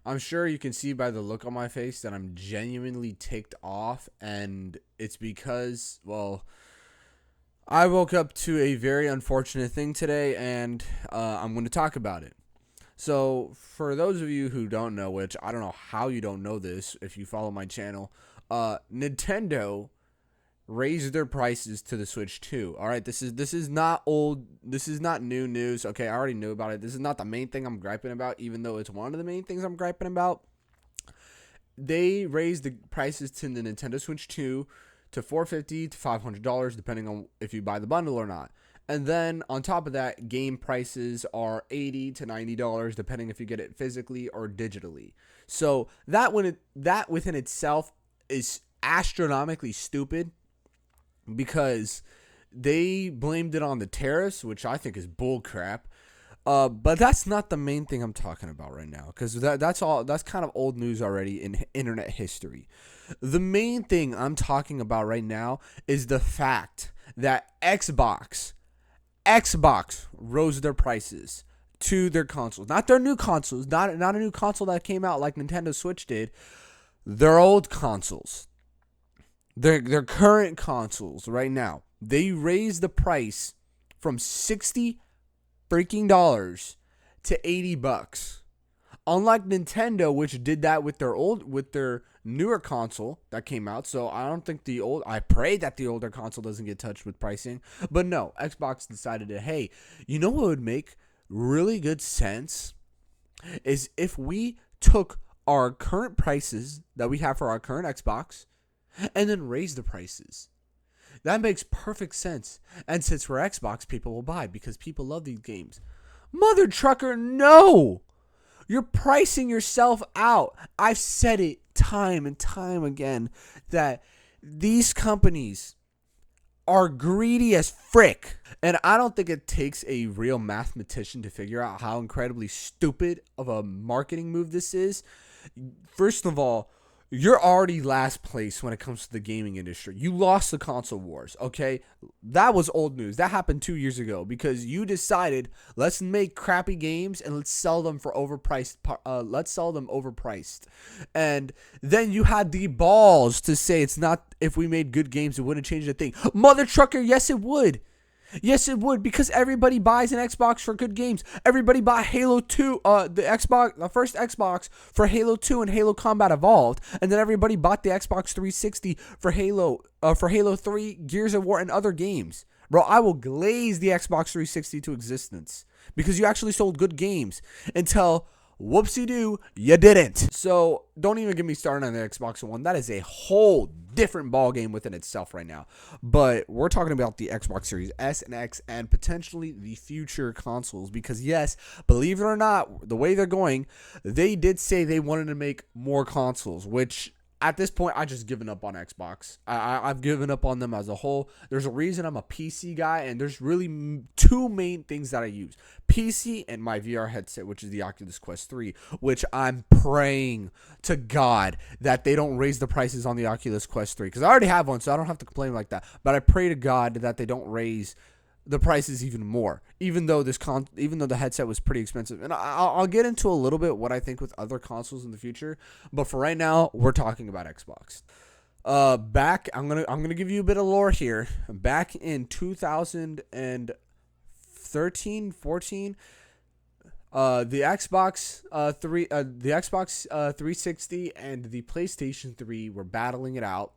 I'm sure you can see by the look on my face that I'm genuinely ticked off, and it's because, well, I woke up to a very unfortunate thing today, and I'm going to talk about it. So, for those of you who don't know, which I don't know how you don't know this if you follow my channel, Nintendo raised their prices to the Switch 2. All right, this is not old. This is not new news. Okay, I already knew about it. This is not the main thing I'm griping about, even though it's one of the main things I'm griping about. They raised the prices to the Nintendo Switch 2 to $450 to $500 depending on if you buy the bundle or not. And then on top of that, game prices are $80 to $90 depending if you get it physically or digitally. So that within itself is astronomically stupid because they blamed it on the tariffs, which I think is bullcrap. But that's not the main thing I'm talking about right now, because that's kind of old news already in internet history. The main thing I'm talking about right now is the fact that Xbox rose their prices to their consoles, not their new consoles, not a new console that came out like Nintendo Switch did, their old consoles, their current consoles right now. They raised the price from 60 freaking dollars to $80. Unlike Nintendo, which did that with their newer console that came out. So I don't think I pray that the older console doesn't get touched with pricing. But no, Xbox decided to, hey, you know what would make really good sense is if we took our current prices that we have for our current Xbox and then raise the prices. That makes perfect sense. And since we're Xbox, people will buy because people love these games. Mother trucker, no! You're pricing yourself out. I've said it time and time again that these companies are greedy as frick. And I don't think it takes a real mathematician to figure out how incredibly stupid of a marketing move this is. First of all, you're already last place when it comes to the gaming industry. You lost the console wars, okay? That was old news. That happened 2 years ago because you decided, let's make crappy games and let's sell them for overpriced. Let's sell them overpriced. And then you had the balls to say it's not, if we made good games, it wouldn't change a thing. Mother trucker, yes it would. Yes, it would, because everybody buys an Xbox for good games. Everybody bought Halo 2, the first Xbox for Halo 2 and Halo Combat Evolved, and then everybody bought the Xbox 360 for Halo 3, Gears of War, and other games. Bro, I will glaze the Xbox 360 to existence because you actually sold good games until whoopsie-doo, you didn't. So don't even get me started on the Xbox One. That is a whole different ball game within itself right now. But we're talking about the Xbox Series S and X and potentially the future consoles because, yes, believe it or not, the way they're going, they did say they wanted to make more consoles, which at this point, I just given up on Xbox. I've given up on them as a whole. There's a reason I'm a PC guy, and there's really two main things that I use. PC and my VR headset, which is the Oculus Quest 3, which I'm praying to God that they don't raise the prices on the Oculus Quest 3, because I already have one, so I don't have to complain like that. But I pray to God that they don't raise the prices even more, even though the headset was pretty expensive. And I'll get into a little bit what I think with other consoles in the future, but for right now, we're talking about Xbox. I'm gonna give you a bit of lore here. Back in 2013, 14, the Xbox 360 and the PlayStation 3 were battling it out.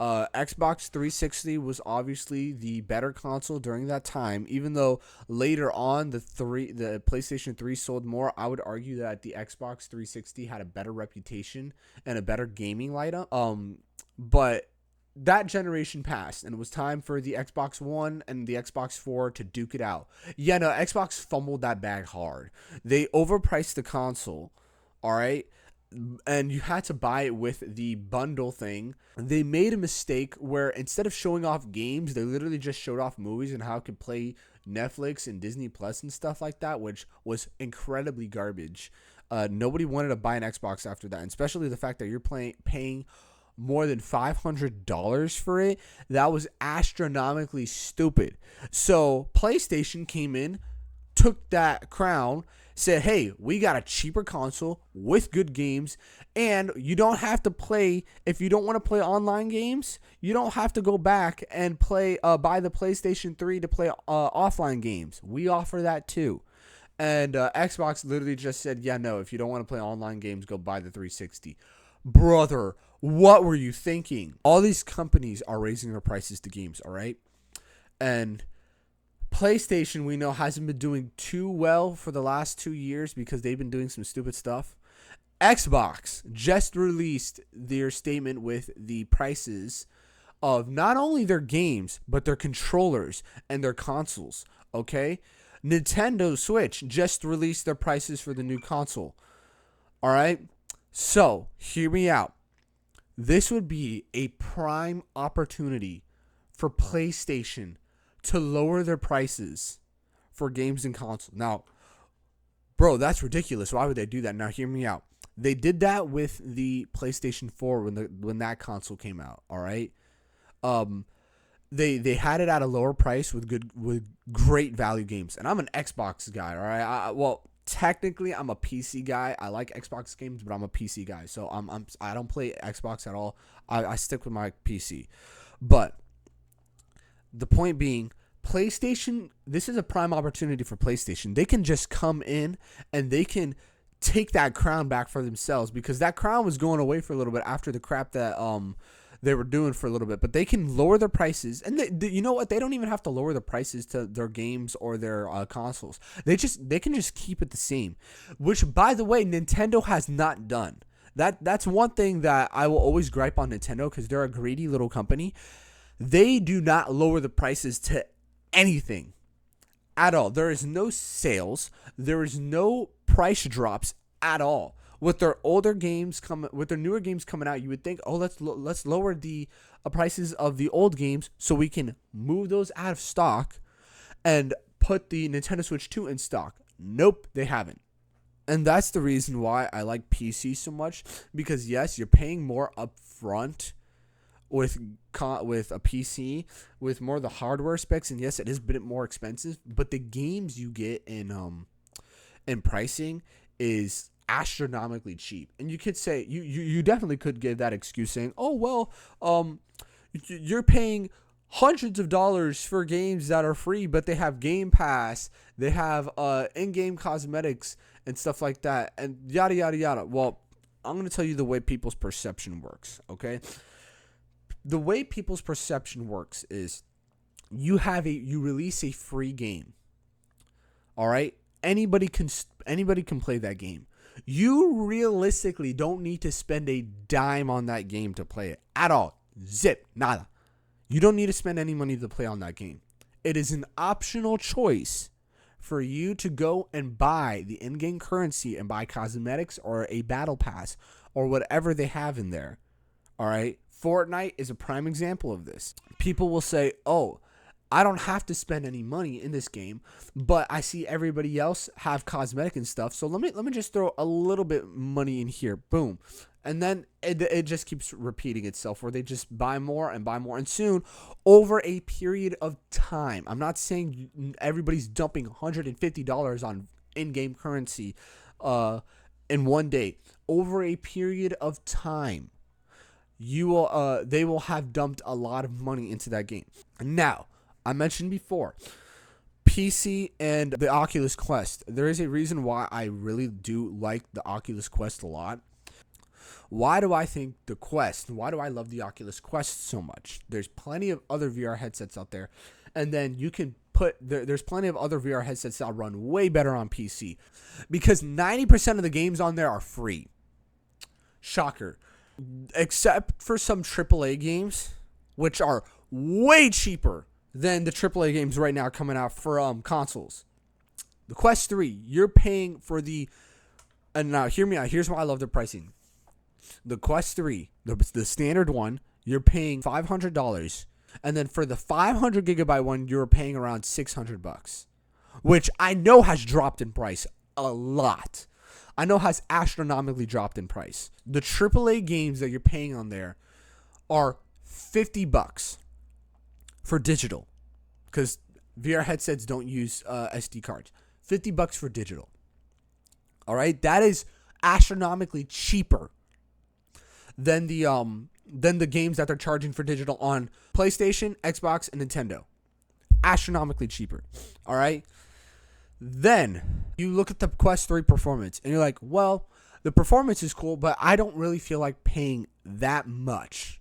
Xbox 360 was obviously the better console during that time, even though later on the PlayStation 3 sold more. I would argue that the Xbox 360 had a better reputation and a better gaming lineup. But that generation passed, and it was time for the Xbox One and the Xbox 4 to duke it out. Yeah, no, Xbox fumbled that bag hard. They overpriced the console, all right? And you had to buy it with the bundle thing. They made a mistake where instead of showing off games, they literally just showed off movies and how it could play Netflix and Disney Plus and stuff like that, which was incredibly garbage. Nobody wanted to buy an Xbox after that, and especially the fact that you're paying more than $500 for it. That was astronomically stupid. So PlayStation came in, took that crown, said, hey, we got a cheaper console with good games, and you don't have to play, if you don't want to play online games, you don't have to go back and buy the PlayStation 3 to play offline games. We offer that too. And Xbox literally just said, yeah, no, if you don't want to play online games, go buy the 360. Brother, what were you thinking? All these companies are raising their prices to games, all right? And PlayStation, we know, hasn't been doing too well for the last 2 years because they've been doing some stupid stuff. Xbox just released their statement with the prices of not only their games, but their controllers and their consoles, okay? Nintendo Switch just released their prices for the new console, all right? So, hear me out. This would be a prime opportunity for PlayStation to lower their prices for games and consoles. Now, bro, that's ridiculous. Why would they do that? Now, hear me out. They did that with the PlayStation 4 when that console came out, all right? They had it at a lower price with great value games. And I'm an Xbox guy, all right? Well, technically I'm a PC guy. I like Xbox games, but I'm a PC guy. So I don't play Xbox at all. I stick with my PC. But the point being, PlayStation, this is a prime opportunity for PlayStation. They can just come in and they can take that crown back for themselves, because that crown was going away for a little bit after the crap that they were doing for a little bit. But they can lower their prices, and you know what? They don't even have to lower the prices to their games or their consoles. They can just keep it the same, which, by the way, Nintendo has not done. That's one thing that I will always gripe on Nintendo, because they're a greedy little company. They do not lower the prices to anything at all. There is no sales. There is no price drops at all. With their older games with their newer games coming out, you would think, oh, let's lower the prices of the old games so we can move those out of stock and put the Nintendo Switch 2 in stock. Nope, they haven't. And that's the reason why I like PC so much, because yes, you're paying more upfront with a PC, with more of the hardware specs, and yes, it is a bit more expensive, but the games you get in pricing is astronomically cheap. And you could say, you definitely could give that excuse saying, oh, well, you're paying hundreds of dollars for games that are free, but they have Game Pass, they have in-game cosmetics and stuff like that, and yada, yada, yada. Well, I'm going to tell you the way people's perception works, okay? The way people's perception works is you release a free game. All right? Anybody can play that game. You realistically don't need to spend a dime on that game to play it at all. Zip, nada. You don't need to spend any money to play on that game. It is an optional choice for you to go and buy the in-game currency and buy cosmetics or a battle pass or whatever they have in there. All right? Fortnite is a prime example of this. People will say, oh, I don't have to spend any money in this game, but I see everybody else have cosmetic and stuff, so let me just throw a little bit money in here. Boom. And then it just keeps repeating itself, where they just buy more and buy more. And soon, over a period of time, I'm not saying everybody's dumping $150 on in-game currency in one day. Over a period of time, they will have dumped a lot of money into that game. Now, I mentioned before, PC and the Oculus Quest. There is a reason why I really do like the Oculus Quest a lot. Why do I think the Quest, why do I love the Oculus Quest so much? There's plenty of other VR headsets out there, and then you can there's plenty of other VR headsets that run way better on PC, because 90% of the games on there are free. Shocker. Except for some AAA games, which are way cheaper than the AAA games right now coming out for consoles. The Quest 3, you're paying for and now hear me out, here's why I love the pricing. The Quest 3, the standard one, you're paying $500, and then for the 500 gigabyte one, you're paying around $600, which I know has dropped in price a lot. I know has astronomically dropped in price. The AAA games that you're paying on there are $50 for digital, because VR headsets don't use SD cards. $50 for digital. All right, that is astronomically cheaper than the games that they're charging for digital on PlayStation, Xbox, and Nintendo. Astronomically cheaper. All right. Then you look at the Quest 3 performance and you're like, well, the performance is cool, but I don't really feel like paying that much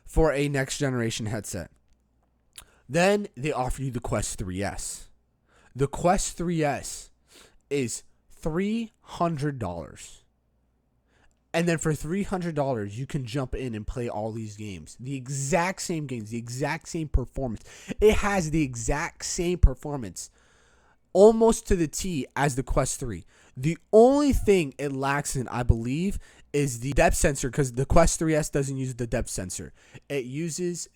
for a next generation headset. Then they offer you the Quest 3S. The Quest 3S is $300. And then for $300, you can jump in and play all these games. The exact same games, the exact same performance. It has the exact same performance, almost to the T, as the Quest 3. The only thing it lacks in, I believe, is the depth sensor, because the Quest 3S doesn't use the depth sensor. It uses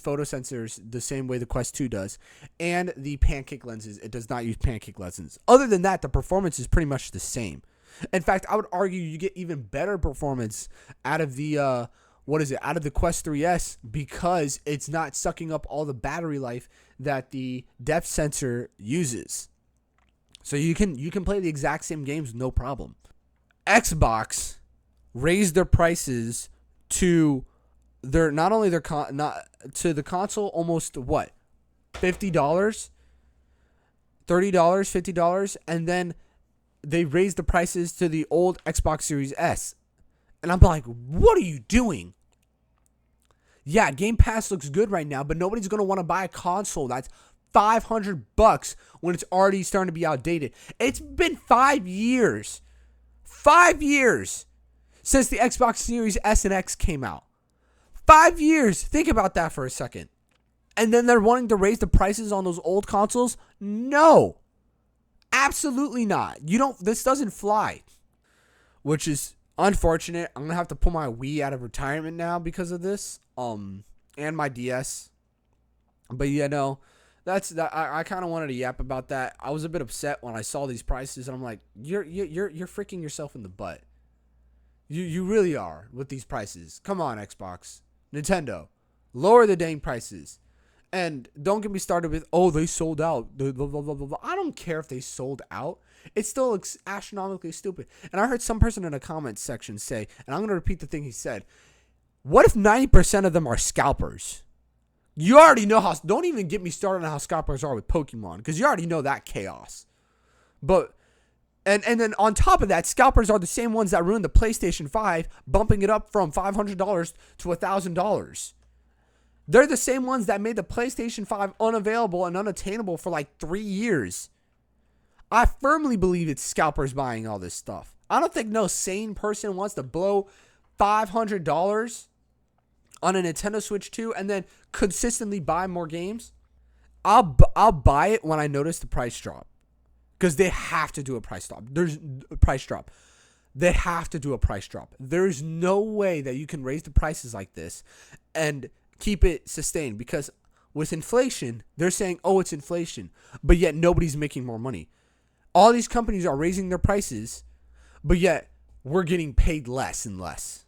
photo sensors the same way the Quest 2 does, and the pancake lenses. It does not use pancake lenses. Other than that, the performance is pretty much the same. In fact, I would argue you get even better performance out of the out of the Quest 3S, because it's not sucking up all the battery life that the depth sensor uses. So you can play the exact same games, no problem. Xbox raised their prices to the console almost what? $50, $30, $50, and then they raised the prices to the old Xbox Series S. And I'm like, what are you doing? Yeah, Game Pass looks good right now, but nobody's going to want to buy a console that's $500 when it's already starting to be outdated. It's been 5 years. 5 years since the Xbox Series S and X came out. 5 years. Think about that for a second. And then they're wanting to raise the prices on those old consoles? No. Absolutely not. This doesn't fly. Which is unfortunate. I'm going to have to pull my Wii out of retirement now because of this. And my DS. But that's that. I kind of wanted to yap about that. I was a bit upset when I saw these prices, and I'm like, you're freaking yourself in the butt. You really are with these prices. Come on, Xbox, Nintendo, lower the dang prices. And don't get me started with, they sold out. Blah, blah, blah, blah, blah. I don't care if they sold out. It still looks astronomically stupid. And I heard some person in the comments section say, and I'm going to repeat the thing he said, what if 90% of them are scalpers? You already know how, don't even get me started on how scalpers are with Pokemon, because you already know that chaos. But, and then on top of that, scalpers are the same ones that ruined the PlayStation 5, bumping it up from $500 to $1,000. They're the same ones that made the PlayStation 5 unavailable and unattainable for like 3 years. I firmly believe it's scalpers buying all this stuff. I don't think no sane person wants to blow $500 on a Nintendo Switch 2 and then consistently buy more games. I'll buy it when I notice the price drop, because they have to do a price drop. There's a price drop. They have to do a price drop. There's no way that you can raise the prices like this and keep it sustained, because with inflation, they're saying, it's inflation, but yet nobody's making more money. All these companies are raising their prices, but yet we're getting paid less and less.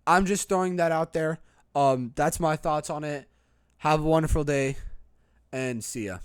I'm just throwing that out there. That's my thoughts on it. Have a wonderful day, and see ya.